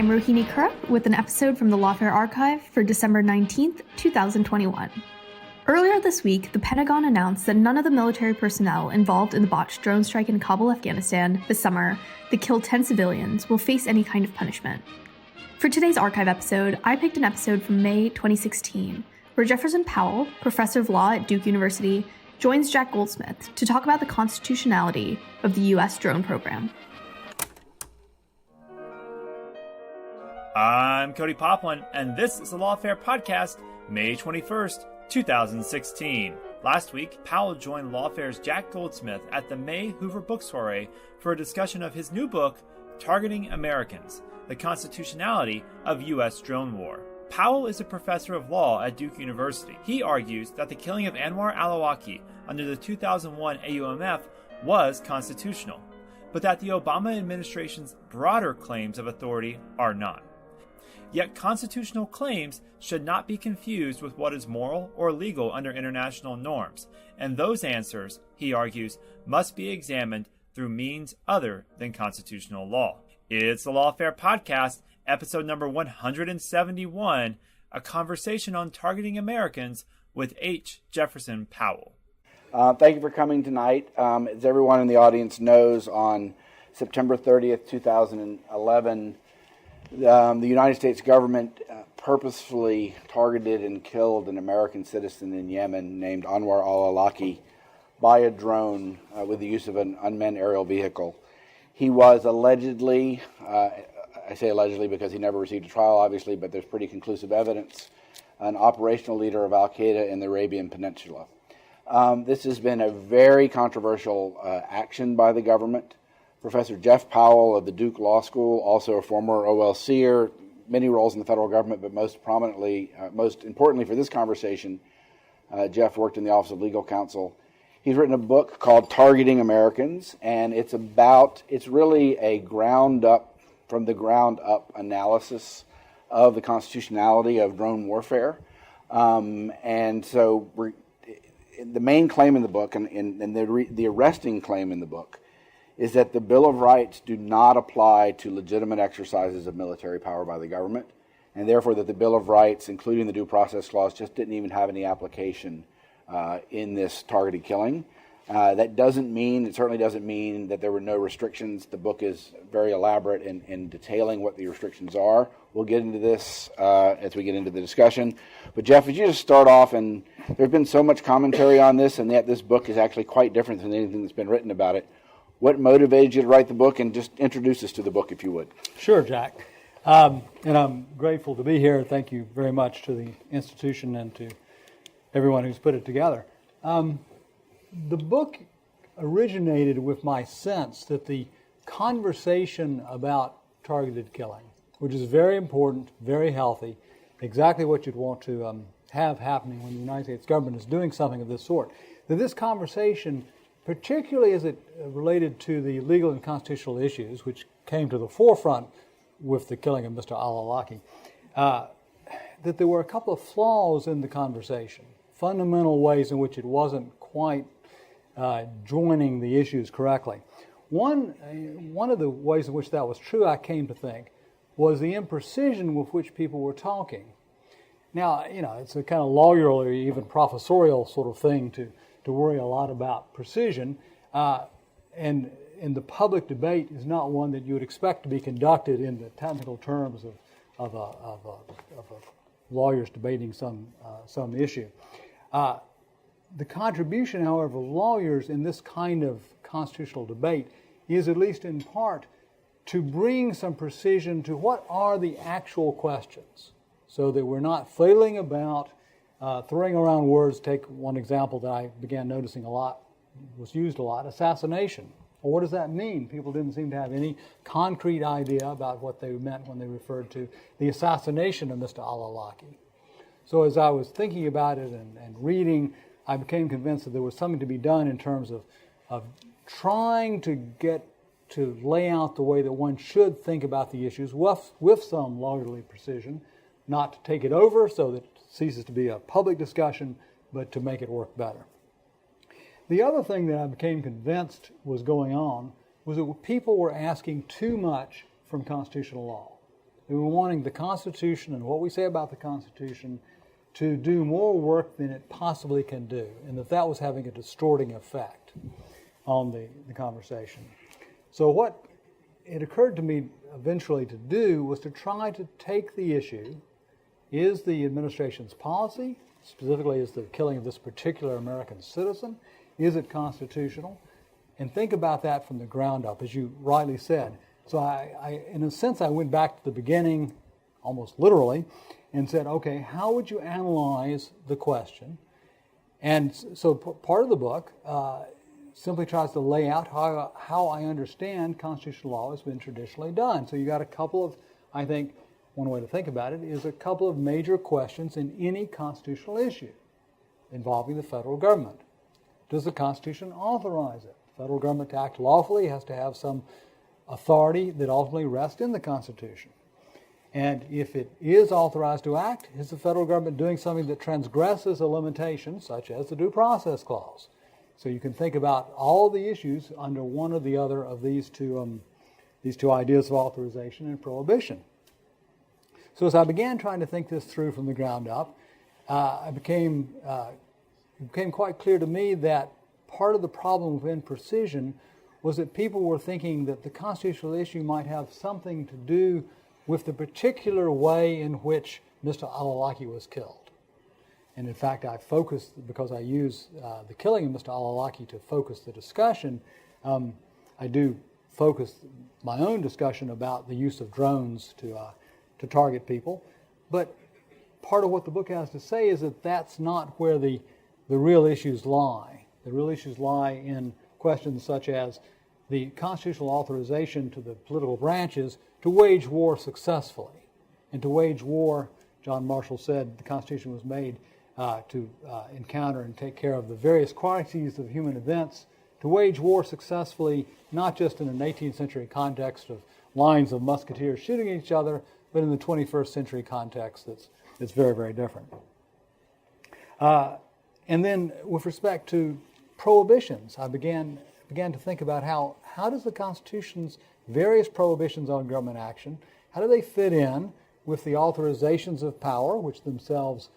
I'm Rohini Kurup with an episode from the Lawfare archive for December 19th, 2021. Earlier this week, the Pentagon announced that none of the military personnel involved in the botched drone strike in Kabul, Afghanistan this summer that killed 10 civilians will face any kind of punishment. For today's archive episode, I picked an episode from May 2016, where Jefferson Powell, professor of law at Duke University, joins Jack Goldsmith to talk about the constitutionality of the U.S. drone program. I'm Cody Poplin, and this is the Lawfare podcast, May 21st, 2016. Last week, Powell joined Lawfare's Jack Goldsmith at the May Hoover Book Soiree for a discussion of his new book, Targeting Americans, the Constitutionality of U.S. Drone War. Powell is a professor of law at Duke University. He argues that the killing of Anwar al Awlaki under the 2001 AUMF was constitutional, but that the Obama administration's broader claims of authority are not. Yet constitutional claims should not be confused with what is moral or legal under international norms, and those answers, he argues, must be examined through means other than constitutional law. It's the Lawfare Podcast, episode number 171, a conversation on targeting Americans with H. Jefferson Powell. Thank you for coming tonight. As everyone in the audience knows, on September 30th, 2011, the United States government purposefully targeted and killed an American citizen in Yemen named Anwar al Awlaki by a drone with the use of an unmanned aerial vehicle. He was allegedly, I say allegedly because he never received a trial, obviously, but there's pretty conclusive evidence, an operational leader of Al-Qaeda in the Arabian Peninsula. This has been a very controversial action by the government. Professor Jeff Powell of the Duke Law School, also a former OLCer, many roles in the federal government, but most importantly for this conversation, Jeff worked in the Office of Legal Counsel. He's written a book called Targeting Americans, and it's really a from the ground up analysis of the constitutionality of drone warfare. And so the main claim in the book, and the arresting claim in the book, is that the Bill of Rights do not apply to legitimate exercises of military power by the government, and therefore that the Bill of Rights, including the Due Process Clause, just didn't even have any application in this targeted killing. That certainly doesn't mean that there were no restrictions. The book is very elaborate in detailing what the restrictions are. We'll get into this as we get into the discussion. But Jeff, would you just start off, and there's been so much commentary on this, and yet this book is actually quite different than anything that's been written about it. What motivated you to write the book, and just introduce us to the book if you would. Sure, Jack. And I'm grateful to be here. Thank you very much to the institution and to everyone who's put it together. The book originated with my sense that the conversation about targeted killing, which is very important, very healthy, exactly what you'd want to have happening when the United States government is doing something of this sort, that this conversation, particularly as it related to the legal and constitutional issues, which came to the forefront with the killing of Mr. al Awlaki, that there were a couple of flaws in the conversation, fundamental ways in which it wasn't quite joining the issues correctly. One of the ways in which that was true, I came to think, was the imprecision with which people were talking. Now, it's a kind of lawyerly, even professorial sort of thing to worry a lot about precision, and the public debate is not one that you would expect to be conducted in the technical terms of lawyers debating some issue. The contribution, however, of lawyers in this kind of constitutional debate is, at least in part, to bring some precision to what are the actual questions, so that we're not flailing about, throwing around words. Take one example that I began noticing was used a lot, assassination. Well, what does that mean? People didn't seem to have any concrete idea about what they meant when they referred to the assassination of Mr. al Awlaki. So as I was thinking about it and reading, I became convinced that there was something to be done in terms of trying to get to lay out the way that one should think about the issues with some lawyerly precision, not to take it over so that it ceases to be a public discussion, but to make it work better. The other thing that I became convinced was going on was that people were asking too much from constitutional law. they were wanting the Constitution and what we say about the Constitution to do more work than it possibly can do, and that was having a distorting effect on the conversation. So what it occurred to me eventually to do was to try to take the issue, is the administration's policy, specifically is the killing of this particular American citizen, is it constitutional? And think about that from the ground up, as you rightly said. So I in a sense, I went back to the beginning, almost literally, and said, okay, how would you analyze the question? And so part of the book simply tries to lay out how I understand constitutional law has been traditionally done. So you got a couple of, I think, one way to think about it is a couple of major questions in any constitutional issue involving the federal government. Does the Constitution authorize it? The federal government to act lawfully has to have some authority that ultimately rests in the Constitution. And if it is authorized to act, is the federal government doing something that transgresses a limitation, such as the Due Process Clause? So you can think about all the issues under one or the other of these two ideas of authorization and prohibition. So as I began trying to think this through from the ground up, it became quite clear to me that part of the problem with imprecision was that people were thinking that the constitutional issue might have something to do with the particular way in which Mr. al Awlaki was killed. And in fact, I focused, because I use the killing of Mr. al Awlaki to focus the discussion, I do focus my own discussion about the use of drones to target people. But part of what the book has to say is that that's not where the real issues lie. The real issues lie in questions such as the constitutional authorization to the political branches to wage war successfully. And to wage war, John Marshall said, the Constitution was made to encounter and take care of the various crises of human events, to wage war successfully, not just in an 18th century context of lines of musketeers shooting each other, but in the 21st century context that's very, very different. And then with respect to prohibitions, I began to think about how does the Constitution's various prohibitions on government action, how do they fit in with the authorizations of power, which themselves,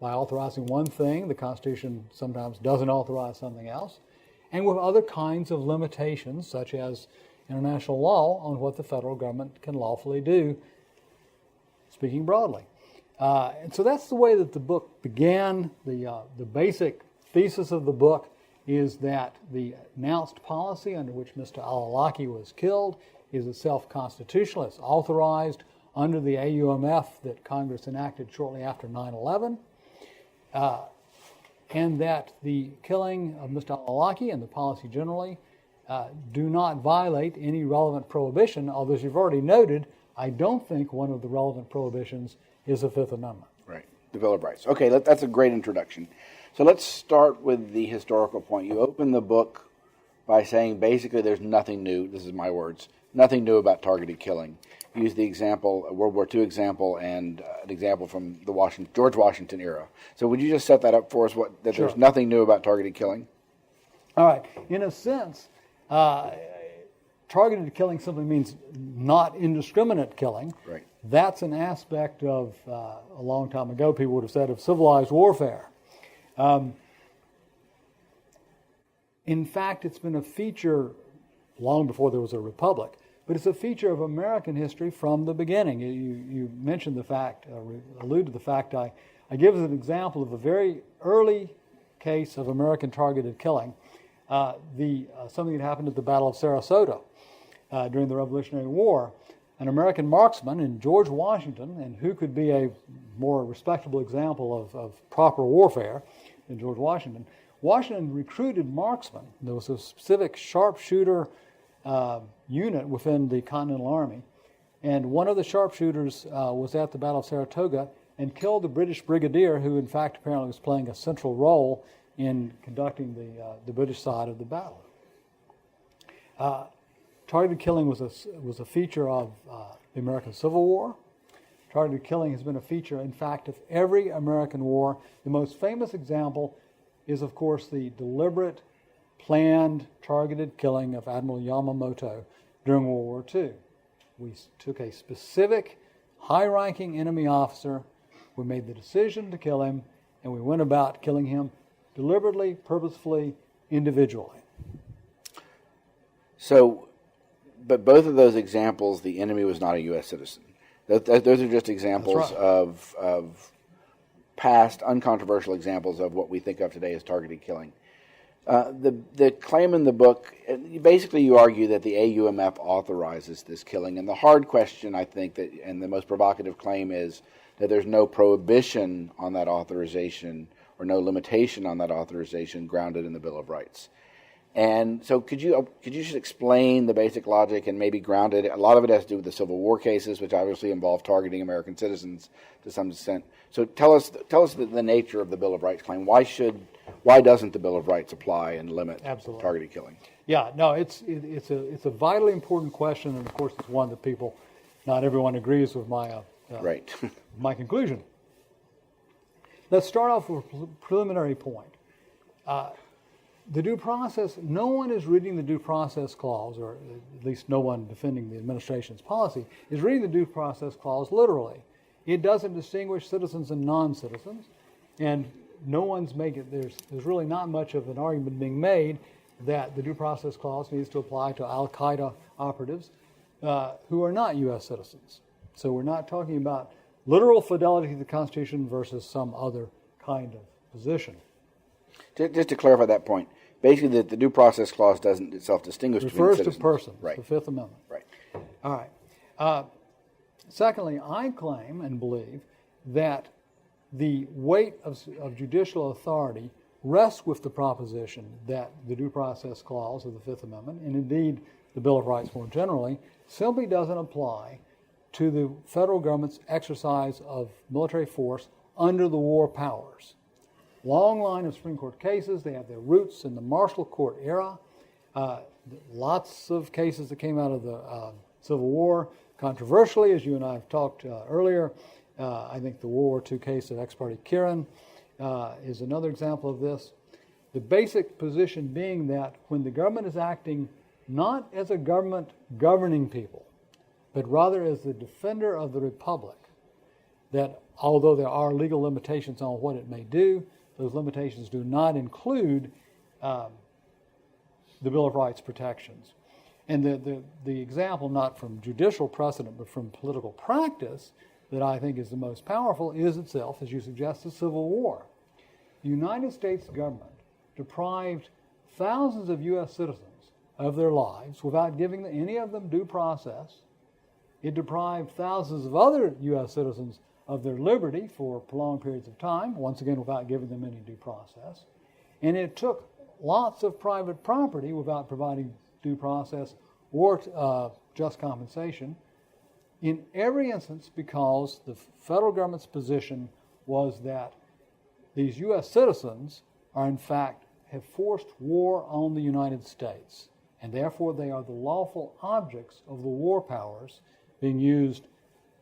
by authorizing one thing, the Constitution sometimes doesn't authorize something else, and with other kinds of limitations, such as international law, on what the federal government can lawfully do, speaking broadly. And so that's the way that the book began. The basic thesis of the book is that the announced policy under which Mr. al Awlaki was killed is itself constitutional. It's authorized under the Aumf that Congress enacted shortly after 9/11, and that the killing of Mr. al Awlaki and the policy generally do not violate any relevant prohibition, although as you've already noted, I don't think one of the relevant prohibitions is the Fifth Amendment. Right, the Bill of Rights. Okay, that's a great introduction. So let's start with the historical point. You open the book by saying basically there's nothing new, this is my words, nothing new about targeted killing. You use the example, a World War II example, and an example from the George Washington era. So would you just set that up for us, Sure. There's nothing new about targeted killing? All right. In a sense, targeted killing simply means not indiscriminate killing. Right. That's an aspect of, a long time ago, people would have said, of civilized warfare. In fact, it's been a feature long before there was a republic, but it's a feature of American history from the beginning. You mentioned the fact, allude to the fact, I give as an example of a very early case of American targeted killing, something that happened at the Battle of Sarasota during the Revolutionary War. An American marksman in George Washington, and who could be a more respectable example of proper warfare than George Washington? Washington recruited marksmen. There was a specific sharpshooter unit within the Continental Army, and one of the sharpshooters was at the Battle of Saratoga and killed the British brigadier, who in fact apparently was playing a central role in conducting the British side of the battle. Targeted killing was a feature of the American Civil War. Targeted killing has been a feature, in fact, of every American war. The most famous example is, of course, the deliberate, planned, targeted killing of Admiral Yamamoto during World War II. We took a specific high-ranking enemy officer. We made the decision to kill him, and we went about killing him deliberately, purposefully, individually. So, but both of those examples, the enemy was not a U.S. citizen. Those are just examples of past, uncontroversial examples of what we think of today as targeted killing. The claim in the book, basically you argue that the AUMF authorizes this killing. And the hard question, I think, and the most provocative claim is that there's no prohibition on that authorization or no limitation on that authorization grounded in the Bill of Rights. And so could you just explain the basic logic and maybe ground it? A lot of it has to do with the Civil War cases, which obviously involve targeting American citizens to some extent. So tell us the nature of the Bill of Rights claim. Why doesn't the Bill of Rights apply and limit targeted killing? Yeah, no, it's a vitally important question, and of course it's one that not everyone agrees with my right. my conclusion. Let's start off with a preliminary point. The due process, no one is reading the due process clause, or at least no one defending the administration's policy, is reading the due process clause literally. It doesn't distinguish citizens and non-citizens, and no one's making, there's really not much of an argument being made that the due process clause needs to apply to Al-Qaeda operatives who are not U.S. citizens. So we're not talking about literal fidelity to the Constitution versus some other kind of position. Just to clarify that point, basically the due process clause doesn't itself distinguish between citizens. Refers to persons, right. The Fifth Amendment. Right. All right. Secondly, I claim and believe that the weight of judicial authority rests with the proposition that the due process clause of the Fifth Amendment, and indeed the Bill of Rights more generally, simply doesn't apply to the federal government's exercise of military force under the war powers. Long line of Supreme Court cases. They have their roots in the Marshall Court era. Lots of cases that came out of the Civil War. Controversially, as you and I have talked earlier, I think the World War II case of ex parte Kieran is another example of this. The basic position being that when the government is acting not as a government governing people, but rather as the defender of the republic, that although there are legal limitations on what it may do, those limitations do not include the Bill of Rights protections. And the example, not from judicial precedent, but from political practice, that I think is the most powerful is itself, as you suggest, the Civil War. The United States government deprived thousands of U.S. citizens of their lives without giving any of them due process. It deprived thousands of other U.S. citizens of their liberty for prolonged periods of time, once again without giving them any due process. And it took lots of private property without providing due process or just compensation, in every instance because the federal government's position was that these U.S. citizens are in fact have forced war on the United States, and therefore they are the lawful objects of the war powers being used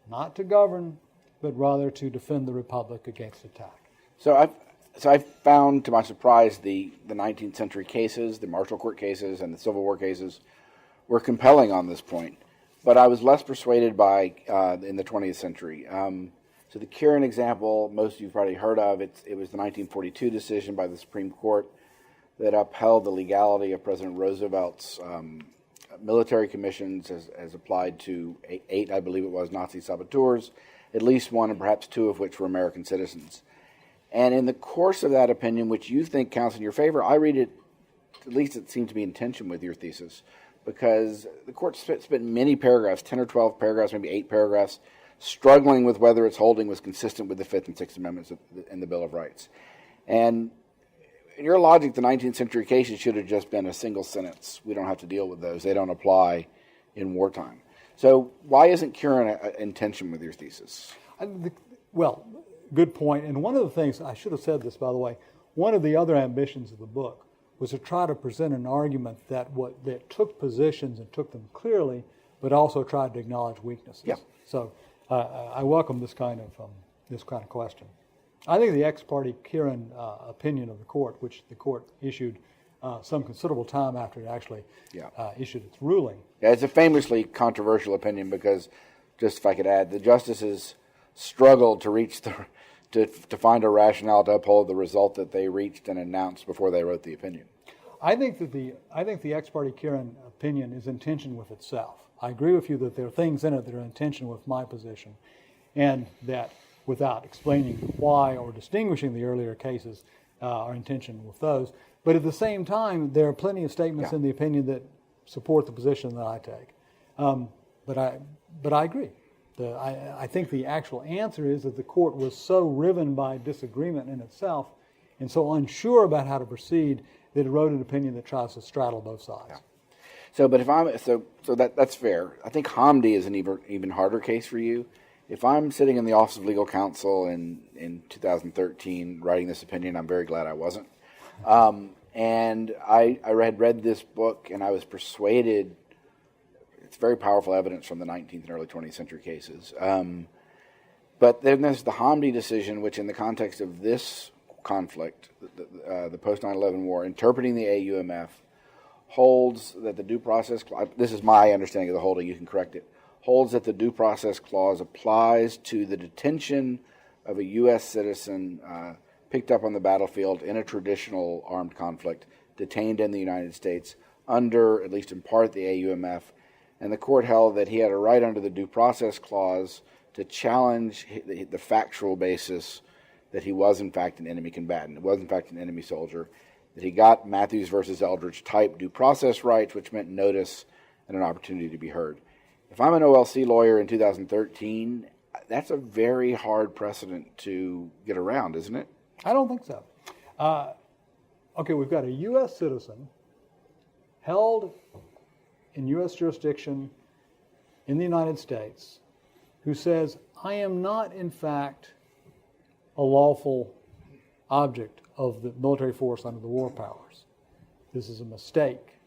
not to govern, but rather to defend the republic against attack. So I found, to my surprise, the 19th century cases, the Marshall Court cases, and the Civil War cases were compelling on this point. But I was less persuaded by in the 20th century. So the Kieran example, most of you have probably heard of. It was the 1942 decision by the Supreme Court that upheld the legality of President Roosevelt's military commissions as applied to eight, I believe it was, Nazi saboteurs, at least one and perhaps two of which were American citizens. And in the course of that opinion, which you think counts in your favor, I read it, at least it seemed to be in tension with your thesis, because the court spent many paragraphs, 10 or 12 paragraphs, maybe 8 paragraphs, struggling with whether its holding was consistent with the Fifth and Sixth Amendments in the Bill of Rights. And in your logic, the 19th century cases should have just been a single sentence. We don't have to deal with those. They don't apply in wartime. So why isn't Kieran in tension with your thesis? Well, good point. And one of the things, I should have said this, by the way, one of the other ambitions of the book was to try to present an argument that took positions and took them clearly, but also tried to acknowledge weaknesses. Yeah. So I welcome this kind of question. I think the ex parte Kieran opinion of the court, which the court issued some considerable time after it actually issued its ruling. Yeah, it's a famously controversial opinion because just if I could add, the justices struggled to reach to find a rationale to uphold the result that they reached and announced before they wrote the opinion. I think the ex parte Kieran opinion is in tension with itself. I agree with you that there are things in it that are in tension with my position, and that without explaining why or distinguishing the earlier cases are in tension with those. But at the same time, there are plenty of statements in the opinion that support the position that I take. But I agree. I think the actual answer is that the court was so riven by disagreement in itself and so unsure about how to proceed that it wrote an opinion that tries to straddle both sides. Yeah. So, but if I'm so that's fair. I think Hamdi is an even harder case for you. If I'm sitting in the Office of Legal Counsel in 2013 writing this opinion, I'm very glad I wasn't. And I had read this book, and I was persuaded. It's very powerful evidence from the 19th and early 20th century cases. But then there's the Hamdi decision, which in the context of this conflict, the post 9/11 war, interpreting the AUMF, holds that the due process clause, this is my understanding of the holding, you can correct it, holds that the due process clause applies to the detention of a U.S. citizen picked up on the battlefield in a traditional armed conflict, detained in the United States under, at least in part, the AUMF. And the court held that he had a right under the due process clause to challenge the factual basis that he was, in fact, an enemy combatant, was, in fact, an enemy soldier, that he got Matthews versus Eldridge type due process rights, which meant notice and an opportunity to be heard. If I'm an OLC lawyer in 2013, that's a very hard precedent to get around, isn't it? I don't think so. Okay, we've got a U.S. citizen held in U.S. jurisdiction in the United States who says, I am not, in fact, a lawful object of the military force under the war powers. This is a mistake.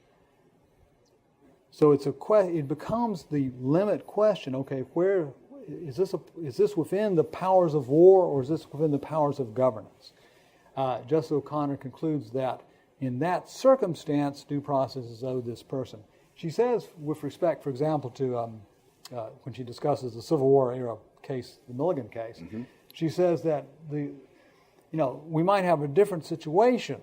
So it becomes the limit question, okay, where is this within the powers of war or is this within the powers of governance? Justice O'Connor concludes that in that circumstance, due process is owed this person. She says, with respect, for example, to when she discusses the Civil War era case, the Milligan case, she says that we might have a different situation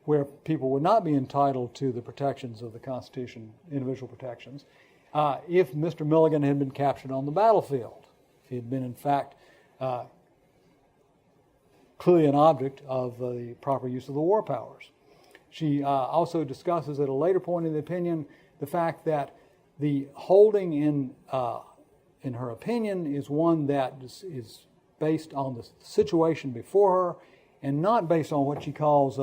where people would not be entitled to the protections of the Constitution, individual protections, if Mr. Milligan had been captured on the battlefield. If he had been, in fact, clearly an object of the proper use of the war powers. She also discusses at a later point in the opinion the fact that the holding in her opinion is one that is based on the situation before her and not based on what she calls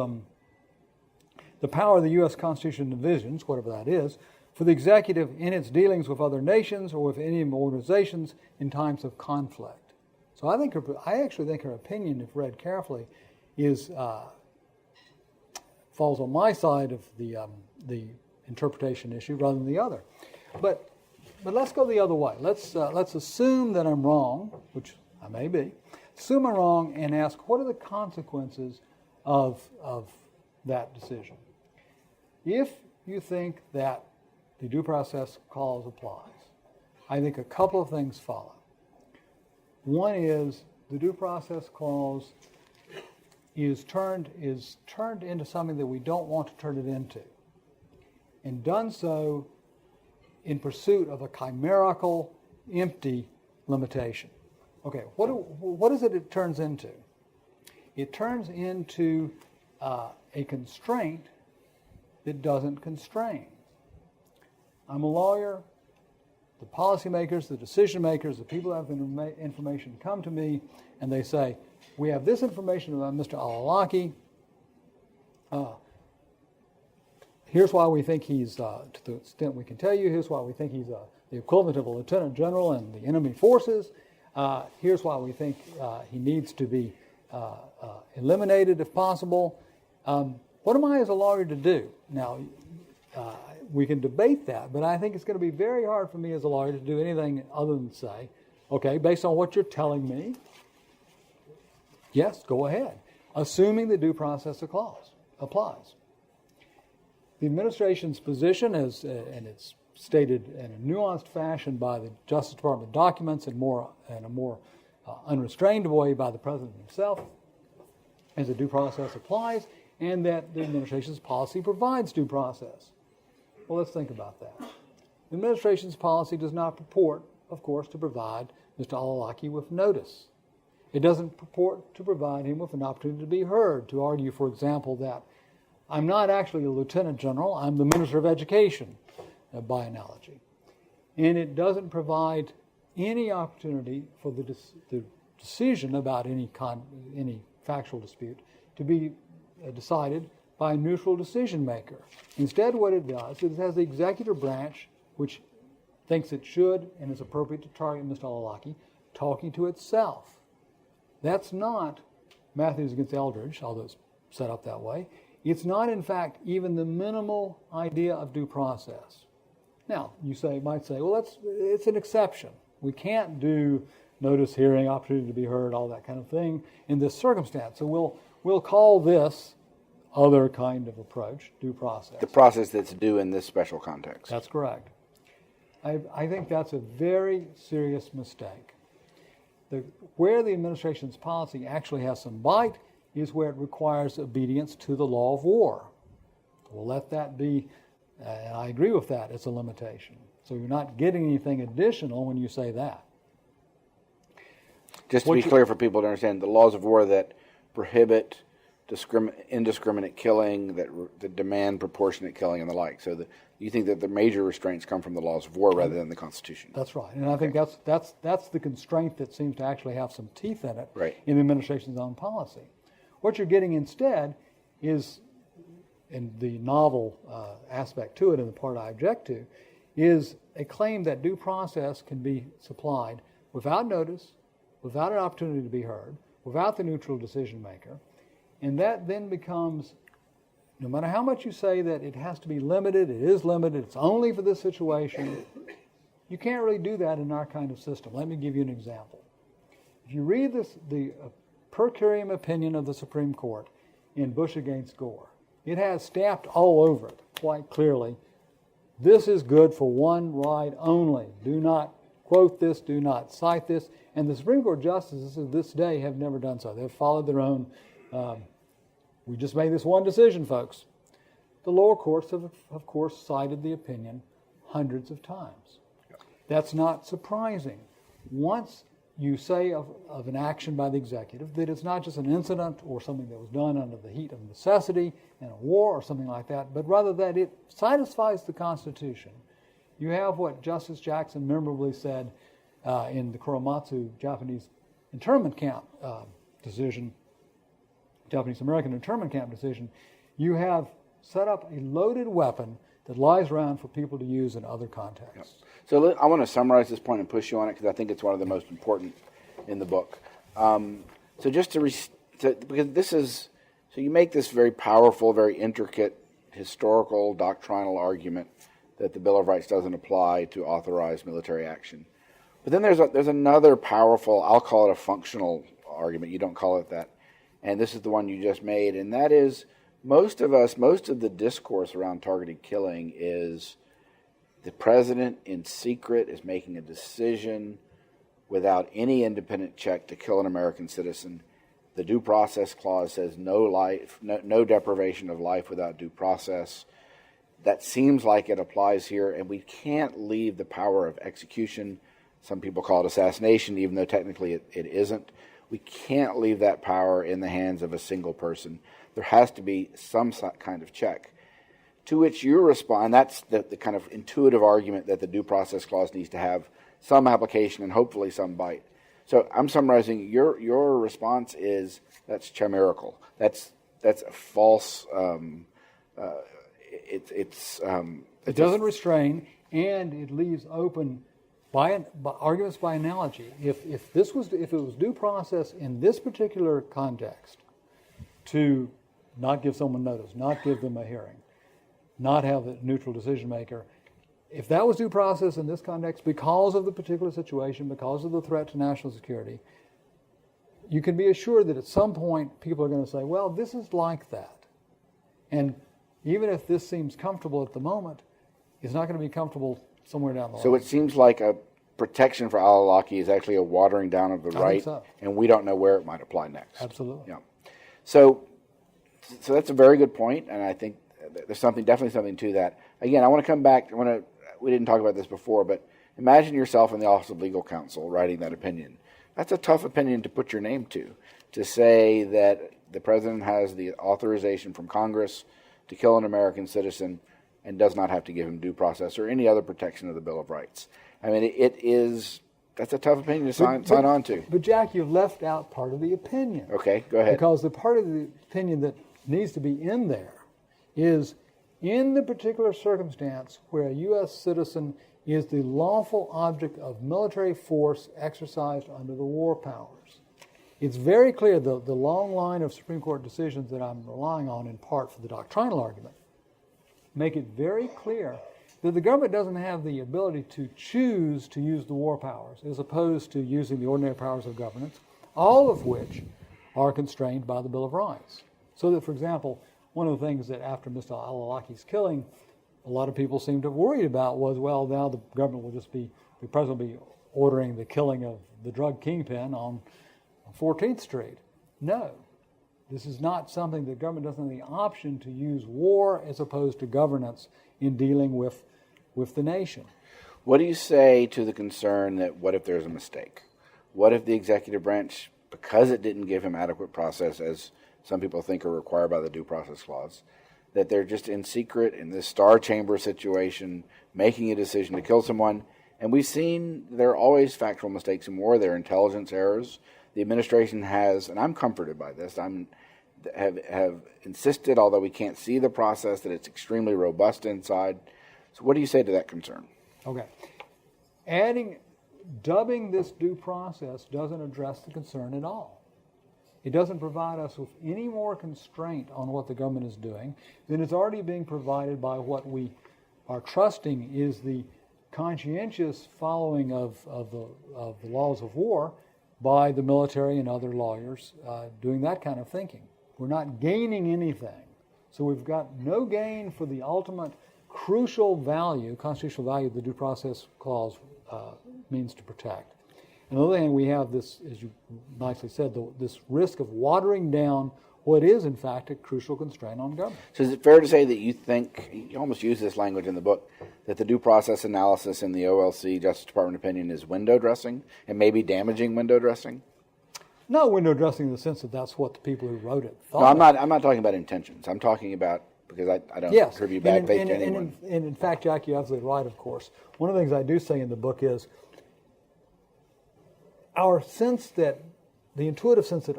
the power of the U.S. Constitution divisions, whatever that is, for the executive in its dealings with other nations or with any organizations in times of conflict. So I actually think her opinion, if read carefully, is falls on my side of the interpretation issue rather than the other. But let's go the other way. Let's assume that I'm wrong, which I may be. Assume I'm wrong and ask, what are the consequences of that decision? If you think that the due process clause applies, I think a couple of things follow. One is the due process clause is turned into something that we don't want to turn it into, and done so in pursuit of a chimerical, empty limitation. Okay, what is it turns into? It turns into a constraint that doesn't constrain. I'm a lawyer. The policymakers, the decision makers, the people who have information come to me and they say, we have this information about Mr. Al Awlaki. Here's why we think he's, to the extent we can tell you, here's why we think he's the equivalent of a lieutenant general in the enemy forces. Here's why we think he needs to be eliminated if possible. What am I as a lawyer to do? Now, we can debate that, but I think it's going to be very hard for me as a lawyer to do anything other than say, okay, based on what you're telling me, yes, go ahead, assuming the due process clause applies. The administration's position is, and it's stated in a nuanced fashion by the Justice Department documents and a more unrestrained way by the President himself, as the due process applies, and that the administration's policy provides due process. Well, let's think about that. The administration's policy does not purport, of course, to provide Mr. al Awlaki with notice. It doesn't purport to provide him with an opportunity to be heard, to argue, for example, that I'm not actually a lieutenant general, I'm the Minister of Education, by analogy. And it doesn't provide any opportunity for the decision about any factual dispute to be decided by a neutral decision maker. Instead, what it does is it has the executive branch, which thinks it should and is appropriate to target Mr. al Awlaki, talking to itself. That's not Matthews against Eldridge, although it's set up that way. It's not, in fact, even the minimal idea of due process. Now, you might say, well, it's an exception. We can't do notice, hearing, opportunity to be heard, all that kind of thing in this circumstance. So we'll call this other kind of approach due process. The process that's due in this special context. That's correct. I think that's a very serious mistake. Where the administration's policy actually has some bite is where it requires obedience to the law of war. We'll let that be, and I agree with that, it's a limitation. So you're not getting anything additional when you say that. Just to be clear for people to understand, the laws of war that prohibit indiscriminate killing, that demand proportionate killing and the like. So you think that the major restraints come from the laws of war rather than the Constitution. That's right. And I think that's the constraint that seems to actually have some teeth in it in the administration's own policy. What you're getting instead is, in the novel aspect to it and the part I object to, is a claim that due process can be supplied without notice, without an opportunity to be heard, without the neutral decision maker. And that then becomes, no matter how much you say that it has to be limited, it is limited, it's only for this situation, you can't really do that in our kind of system. Let me give you an example. If you read the per curiam opinion of the Supreme Court in Bush against Gore, it has stamped all over it quite clearly, this is good for one ride only. Do not quote this, do not cite this. And the Supreme Court justices of this day have never done so. They've followed their own, we just made this one decision, folks. The lower courts have, of course, cited the opinion hundreds of times. That's not surprising. Once you say of an action by the executive that it's not just an incident or something that was done under the heat of necessity in a war or something like that, but rather that it satisfies the Constitution, you have what Justice Jackson memorably said in the Kuromatsu Japanese internment camp decision, Japanese-American internment camp decision. You have set up a loaded weapon that lies around for people to use in other contexts. Yep. So I want to summarize this point and push you on it because I think it's one of the most important in the book. So just because this is, so you make this very powerful, very intricate, historical, doctrinal argument that the Bill of Rights doesn't apply to authorized military action. But then there's another powerful, I'll call it a functional argument, you don't call it that, and this is the one you just made, and that is most of the discourse around targeted killing is the president in secret is making a decision without any independent check to kill an American citizen. The Due Process Clause says no deprivation of life without due process. That seems like it applies here, and we can't leave the power of execution. Some people call it assassination, even though technically it isn't. We can't leave that power in the hands of a single person. There has to be some kind of check. To which you respond, that's the kind of intuitive argument that the Due Process Clause needs to have some application and hopefully some bite. So I'm summarizing, your response is that's chimerical. That's a false. It doesn't restrain, and it leaves open by arguments by analogy. If it was due process in this particular context, to not give someone notice, not give them a hearing, not have a neutral decision maker, if that was due process in this context because of the particular situation, because of the threat to national security, you can be assured that at some point people are going to say, well, this is like that. And even if this seems comfortable at the moment, is not going to be comfortable somewhere down the line. So it seems like a protection for al Awlaki is actually a watering down of the right, so. And we don't know where it might apply next. Absolutely. Yeah. So that's a very good point, and I think there's definitely something to that. Again, I want to come back. We didn't talk about this before, but imagine yourself in the Office of Legal Counsel writing that opinion. That's a tough opinion to put your name to say that the president has the authorization from Congress to kill an American citizen and does not have to give him due process or any other protection of the Bill of Rights. I mean, that's a tough opinion to sign on to. But Jack, you've left out part of the opinion. Okay, go ahead. Because the part of the opinion that needs to be in there is, in the particular circumstance where a U.S. citizen is the lawful object of military force exercised under the war powers. It's very clear, the long line of Supreme Court decisions that I'm relying on in part for the doctrinal argument make it very clear that the government doesn't have the ability to choose to use the war powers as opposed to using the ordinary powers of governance, all of which are constrained by the Bill of Rights. So that, for example, one of the things that after Mr. al Awlaki's killing, a lot of people seemed to have worried about was, well, now the government will the president will be ordering the killing of the drug kingpin on 14th Street. No. This is not something the government doesn't have the option to use war as opposed to governance in dealing with the nation. What do you say to the concern that what if there's a mistake? What if the executive branch, because it didn't give him adequate process, as some people think are required by the Due Process Clause, that they're just in secret in this star chamber situation, making a decision to kill someone? And we've seen there are always factual mistakes in war. There are intelligence errors. The administration has, and I'm comforted by this, have insisted, although we can't see the process, that it's extremely robust inside. So what do you say to that concern? Okay. Dubbing this due process doesn't address the concern at all. It doesn't provide us with any more constraint on what the government is doing than is already being provided by what we are trusting is the conscientious following of the laws of war by the military and other lawyers doing that kind of thinking. We're not gaining anything. So we've got no gain for the ultimate crucial value, constitutional value the Due Process Clause means to protect. On the other hand, we have this, as you nicely said, this risk of watering down what is, in fact, a crucial constraint on government. So is it fair to say that you think, you almost use this language in the book, that the due process analysis in the OLC Justice Department opinion is window dressing and maybe damaging window dressing? No window dressing in the sense that that's what the people who wrote it thought. No, I'm not talking about intentions. I'm talking about, because I don't attribute bad faith to anyone. And in fact, Jack, you're absolutely right, of course. One of the things I do say in the book is our sense that, the intuitive sense that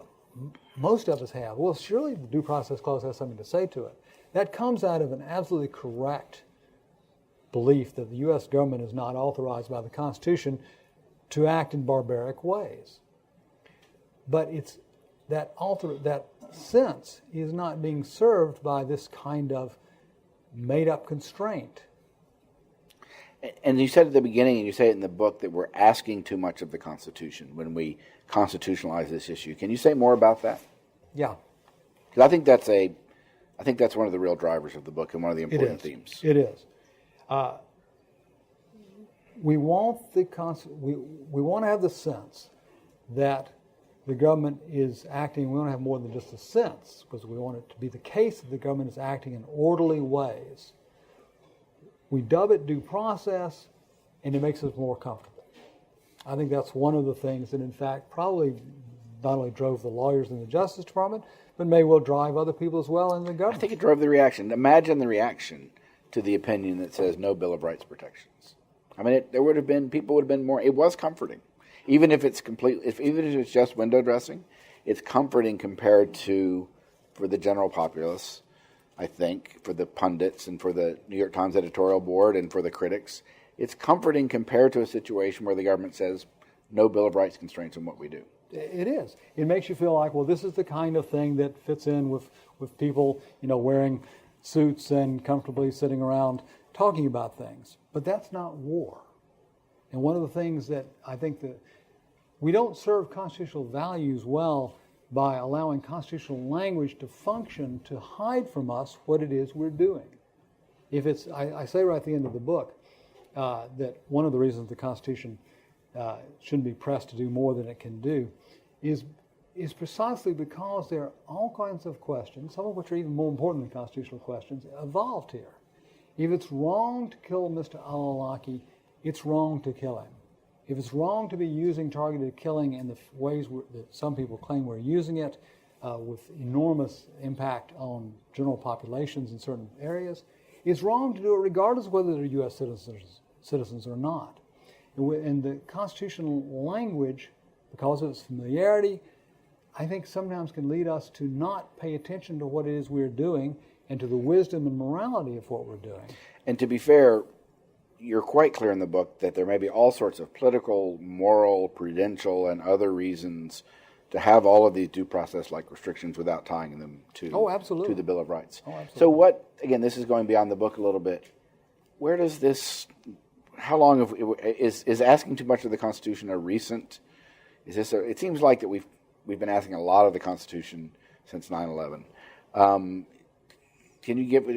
most of us have, well, surely the Due Process Clause has something to say to it. That comes out of an absolutely correct belief that the U.S. government is not authorized by the Constitution to act in barbaric ways. But it's that sense is not being served by this kind of made-up constraint. And you said at the beginning, and you say it in the book, that we're asking too much of the Constitution when we constitutionalize this issue. Can you say more about that? Yeah. Because I think that's one of the real drivers of the book and one of the important themes. It is. We want we want to have the sense that the government is acting. We want to have more than just a sense, because we want it to be the case that the government is acting in orderly ways. We dub it due process, and it makes us more comfortable. I think that's one of the things that, in fact, probably not only drove the lawyers in the Justice Department, but may well drive other people as well in the government. I think it drove the reaction. Imagine the reaction to the opinion that says no Bill of Rights protections. I mean, people would have been more. It was comforting, even if it's even if it's just window dressing. It's comforting compared to, for the general populace, I think, for the pundits and for the New York Times editorial board and for the critics. It's comforting compared to a situation where the government says no Bill of Rights constraints on what we do. It is. It makes you feel like, well, this is the kind of thing that fits in with people, wearing suits and comfortably sitting around talking about things. But that's not war. And one of the things that I think that we don't serve constitutional values well by allowing constitutional language to function to hide from us what it is we're doing. if it's, I say right at the end of the book that one of the reasons the Constitution shouldn't be pressed to do more than it can do is precisely because there are all kinds of questions, some of which are even more important than constitutional questions, involved here. If it's wrong to kill Mr. al Awlaki, it's wrong to kill him. If it's wrong to be using targeted killing in the ways that some people claim we're using it, with enormous impact on general populations in certain areas, it's wrong to do it regardless of whether they're U.S. citizens or not. And the constitutional language, because of its familiarity, I think sometimes can lead us to not pay attention to what it is we're doing and to the wisdom and morality of what we're doing. And to be fair, you're quite clear in the book that there may be all sorts of political, moral, prudential, and other reasons to have all of these due process-like restrictions without tying them to the Bill of Rights. So what, again, this is going beyond the book a little bit. Where does this, how long is asking too much of the Constitution a recent, it seems like that we've been asking a lot of the Constitution since 9/11. Can you give,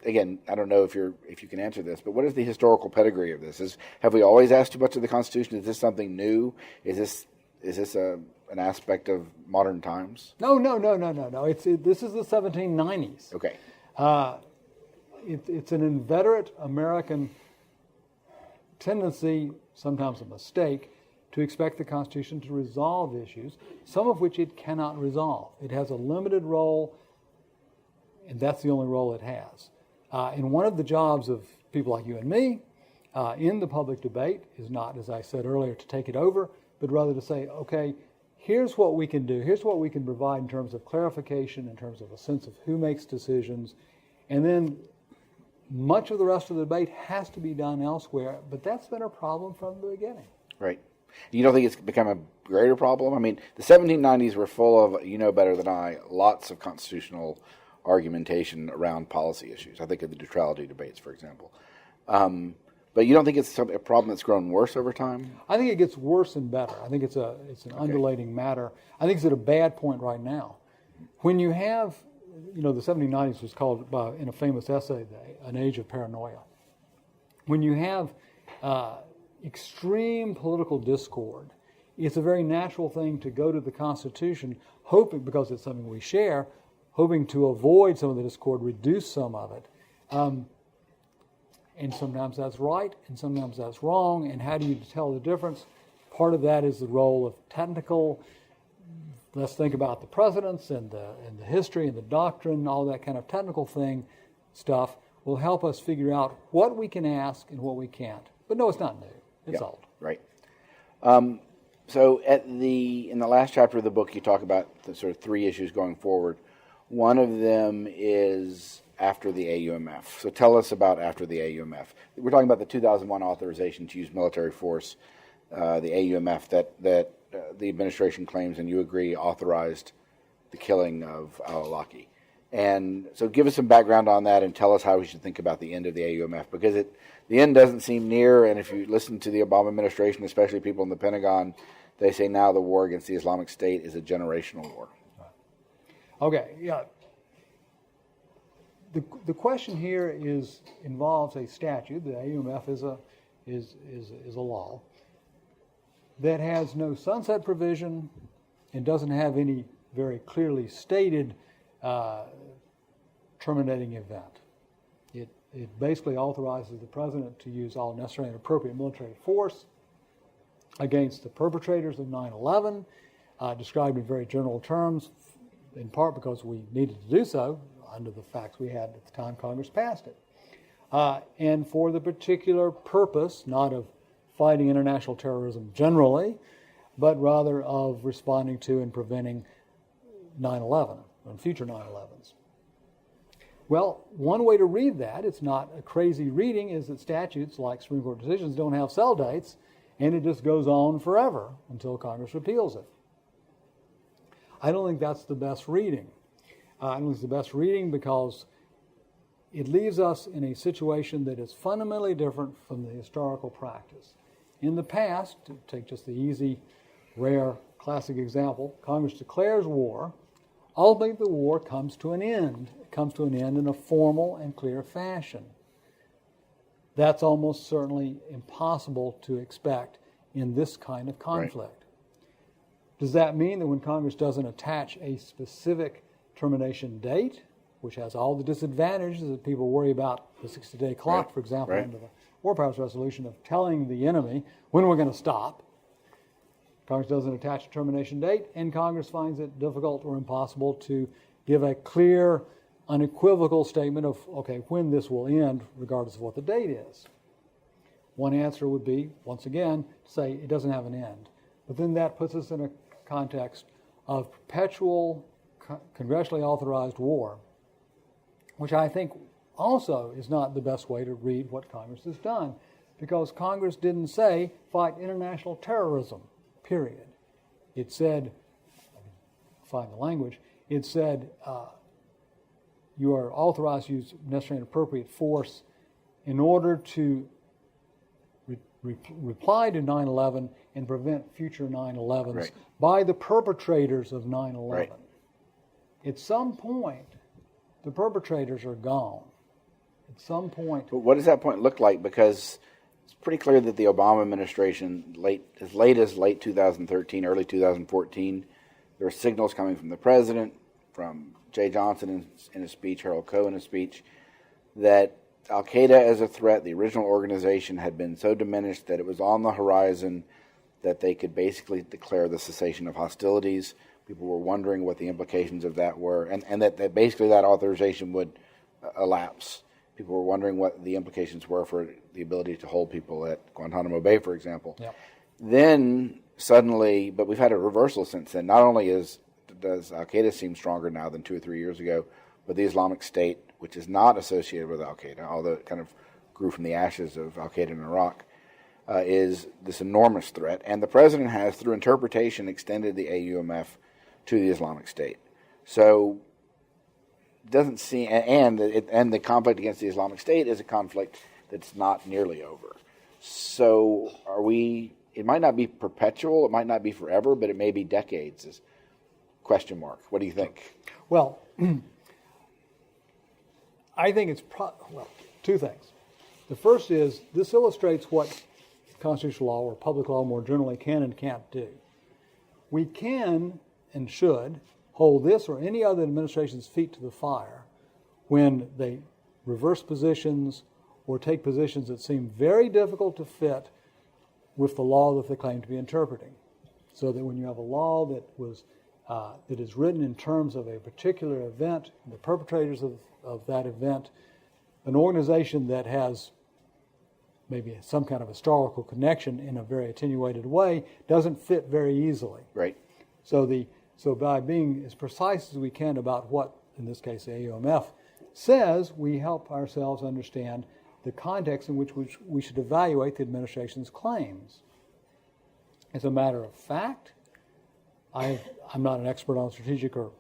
again, I don't know if you can answer this, but what is the historical pedigree of this? Have we always asked too much of the Constitution? Is this something new? Is this an aspect of modern times? No. This is the 1790s. Okay. It's an inveterate American tendency, sometimes a mistake, to expect the Constitution to resolve issues, some of which it cannot resolve. It has a limited role, and that's the only role it has. And one of the jobs of people like you and me in the public debate is not, as I said earlier, to take it over, but rather to say, okay, here's what we can do. Here's what we can provide in terms of clarification, in terms of a sense of who makes decisions. And then much of the rest of the debate has to be done elsewhere, but that's been a problem from the beginning. Right. You don't think it's become a greater problem? I mean, the 1790s were full of, you know better than I, lots of constitutional argumentation around policy issues. I think of the neutrality debates, for example. But you don't think it's a problem that's grown worse over time? I think it gets worse and better. I think it's an undulating matter. I think it's at a bad point right now. When you have, the 1790s was called, in a famous essay, an age of paranoia. When you have extreme political discord, it's a very natural thing to go to the Constitution, hoping, because it's something we share, hoping to avoid some of the discord, reduce some of it. And sometimes that's right, and sometimes that's wrong, and how do you tell the difference? Part of that is the role of technical, let's think about the precedents and the history and the doctrine, all that kind of technical stuff will help us figure out what we can ask and what we can't. But no, it's not new. It's old. Right. So in the last chapter of the book, you talk about the sort of three issues going forward. One of them is after the AUMF. So tell us about after the AUMF. We're talking about the 2001 authorization to use military force, the AUMF that the administration claims, and you agree, authorized the killing of al Awlaki. And so give us some background on that and tell us how we should think about the end of the AUMF, because the end doesn't seem near, and if you listen to the Obama administration, especially people in the Pentagon, they say now the war against the Islamic State is a generational war. Okay, yeah. The question here involves a statute. The AUMF is a law that has no sunset provision and doesn't have any very clearly stated terminating event. It basically authorizes the president to use all necessary and appropriate military force against the perpetrators of 9/11, described in very general terms, in part because we needed to do so under the facts we had at the time Congress passed it. And for the particular purpose, not of fighting international terrorism generally, but rather of responding to and preventing 9/11 and future 9/11s. Well, one way to read that, it's not a crazy reading, is that statutes like Supreme Court decisions don't have sell dates, and it just goes on forever until Congress repeals it. I don't think that's the best reading. I think it's the best reading because it leaves us in a situation that is fundamentally different from the historical practice. In the past, to take just the easy, rare, classic example, Congress declares war. Ultimately, the war comes to an end. It comes to an end in a formal and clear fashion. That's almost certainly impossible to expect in this kind of conflict. Right. Does that mean that when Congress doesn't attach a specific termination date, which has all the disadvantages that people worry about, the 60-day clock, right, for example, under the War Powers Resolution, of telling the enemy when we're going to stop? Congress doesn't attach a termination date, and Congress finds it difficult or impossible to give a clear, unequivocal statement of, okay, when this will end, regardless of what the date is. One answer would be, once again, to say it doesn't have an end. But then that puts us in a context of perpetual congressionally authorized war, which I think also is not the best way to read what Congress has done, because Congress didn't say fight international terrorism, period. It said, find the language, it said you are authorized to use necessary and appropriate force in order to reply to 9/11 and prevent future 9/11s right. by the perpetrators of 9/11. Right. At some point, the perpetrators are gone. At some point. But what does that point look like? Because it's pretty clear that the Obama administration, as late as late 2013, early 2014, there were signals coming from the president, from Jay Johnson in his speech, Harold Coe in his speech, that Al-Qaeda as a threat, the original organization, had been so diminished that it was on the horizon that they could basically declare the cessation of hostilities. People were wondering what the implications of that were, and that basically that authorization would elapse. People were wondering what the implications were for the ability to hold people at Guantanamo Bay, for example. Yep. Then suddenly, but we've had a reversal since then. Not only does Al-Qaeda seem stronger now than 2 or 3 years ago, but the Islamic State, which is not associated with Al-Qaeda, although it kind of grew from the ashes of Al-Qaeda in Iraq, is this enormous threat. And the president has, through interpretation, extended the AUMF to the Islamic State. So doesn't seem, and the conflict against the Islamic State is a conflict that's not nearly over. So it might not be perpetual, it might not be forever, but it may be decades. Question mark. What do you think? Well, I think it's two things. The first is this illustrates what constitutional law or public law more generally can and can't do. We can and should hold this or any other administration's feet to the fire when they reverse positions or take positions that seem very difficult to fit with the law that they claim to be interpreting. So that when you have a law that is written in terms of a particular event, the perpetrators of that event, an organization that has maybe some kind of historical connection in a very attenuated way doesn't fit very easily. Right. So by being as precise as we can about what, in this case, the AUMF says, we help ourselves understand the context in which we should evaluate the administration's claims. As a matter of fact, I'm not an expert on strategic or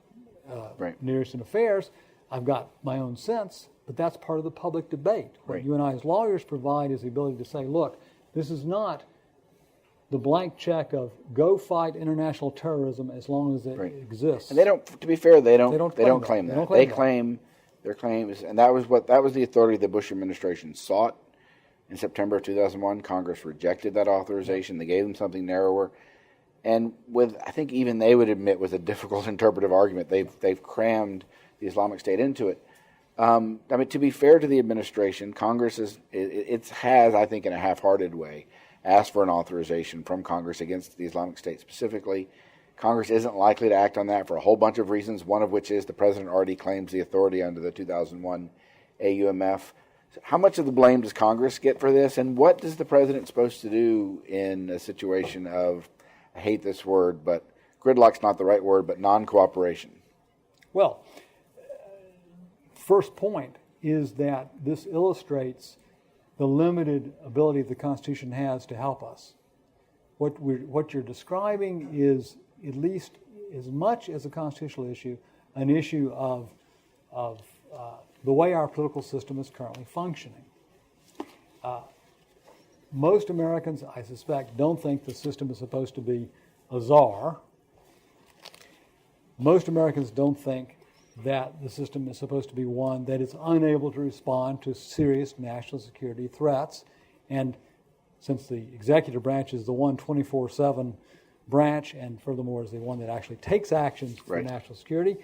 Near Eastern affairs. I've got my own sense, but that's part of the public debate. What you and I as lawyers provide is the ability to say, look, this is not the blank check of go fight international terrorism as long as it exists. And they don't. To be fair, they don't claim that. They claim their claim is, and that was the authority the Bush administration sought in September of 2001. Congress rejected that authorization. They gave them something narrower, and I think even they would admit was a difficult interpretive argument. They've crammed the Islamic State into it. I mean, to be fair to the administration, Congress has, I think, in a half-hearted way, asked for an authorization from Congress against the Islamic State specifically. Congress isn't likely to act on that for a whole bunch of reasons, one of which is the president already claims the authority under the 2001 AUMF. How much of the blame does Congress get for this, and what is the president supposed to do in a situation of, I hate this word, but gridlock's not the right word, but non-cooperation? Well, first point is that this illustrates the limited ability the Constitution has to help us. What you're describing is, at least as much as a constitutional issue, an issue of the way our political system is currently functioning. Most Americans, I suspect, don't think the system is supposed to be a czar. Most Americans don't think that the system is supposed to be one that is unable to respond to serious national security threats. And since the executive branch is the one 24/7 branch, and furthermore is the one that actually takes actions for national security,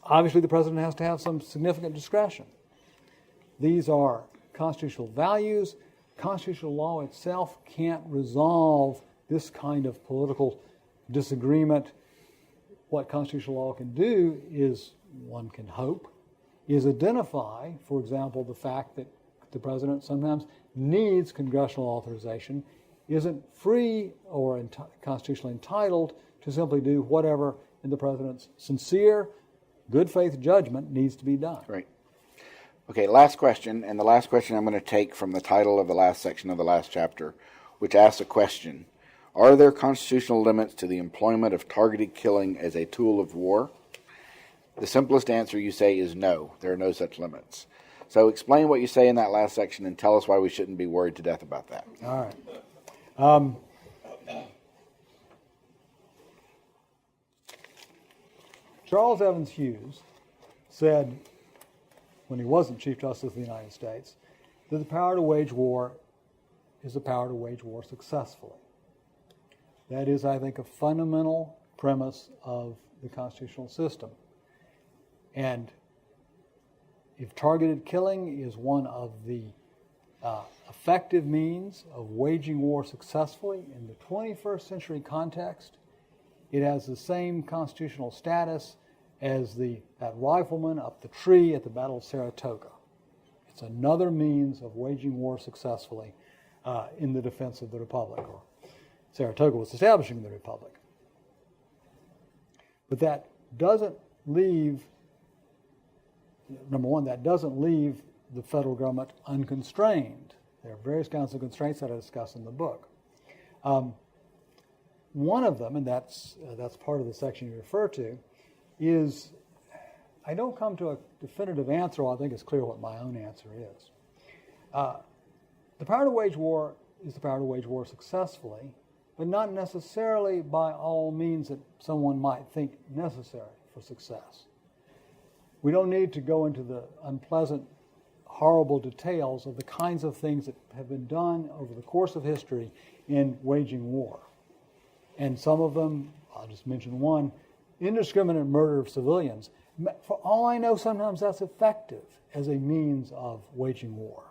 obviously the president has to have some significant discretion. These are constitutional values. Constitutional law itself can't resolve this kind of political disagreement. What constitutional law can do is, one can hope, is identify, for example, the fact that the president sometimes needs congressional authorization, isn't free or constitutionally entitled to simply do whatever in the president's sincere, good faith judgment needs to be done. Right. Okay, last question, and the last question I'm going to take from the title of the last section of the last chapter, which asks a question: are there constitutional limits to the employment of targeted killing as a tool of war? The simplest answer, you say, is no. There are no such limits. So explain what you say in that last section and tell us why we shouldn't be worried to death about that. All right. Charles Evans Hughes said, when he wasn't Chief Justice of the United States, that the power to wage war is the power to wage war successfully. That is, I think, a fundamental premise of the constitutional system. And if targeted killing is one of the effective means of waging war successfully in the 21st century context, it has the same constitutional status as that rifleman up the tree at the Battle of Saratoga. It's another means of waging war successfully in the defense of the Republic, or Saratoga was establishing the Republic. But that doesn't leave, number one, that doesn't leave the federal government unconstrained. There are various kinds of constraints that I discuss in the book. One of them, and that's part of the section you refer to, is I don't come to a definitive answer, or I think it's clear what my own answer is. The power to wage war is the power to wage war successfully, but not necessarily by all means that someone might think necessary for success. We don't need to go into the unpleasant, horrible details of the kinds of things that have been done over the course of history in waging war. And some of them, I'll just mention one, indiscriminate murder of civilians. For all I know, sometimes that's effective as a means of waging war.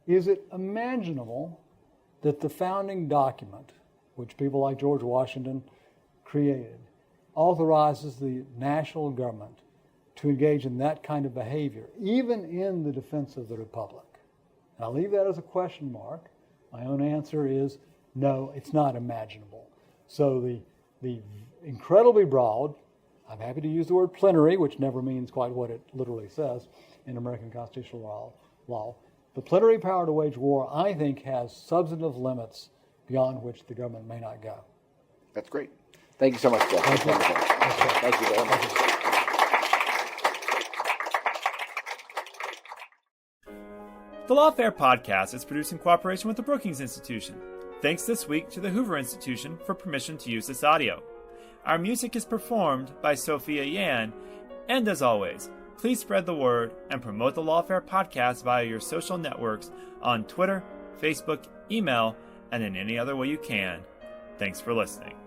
Is it imaginable that the founding document, which people like George Washington created, authorizes the national government to engage in that kind of behavior, even in the defense of the Republic? And I'll leave that as a question mark. My own answer is no, it's not imaginable. So the incredibly broad, I'm happy to use the word plenary, which never means quite what it literally says in American constitutional law. The plenary power to wage war, I think, has substantive limits beyond which the government may not go. That's great. Thank you so much, Jeff. Thank you. Thank you very much. The Lawfare podcast is produced in cooperation with the Brookings Institution. Thanks this week to the Hoover Institution for permission to use this audio. Our music is performed by Sophia Yan, and as always, please spread the word and promote the Lawfare podcast via your social networks on Twitter, Facebook, email, and in any other way you can. Thanks for listening.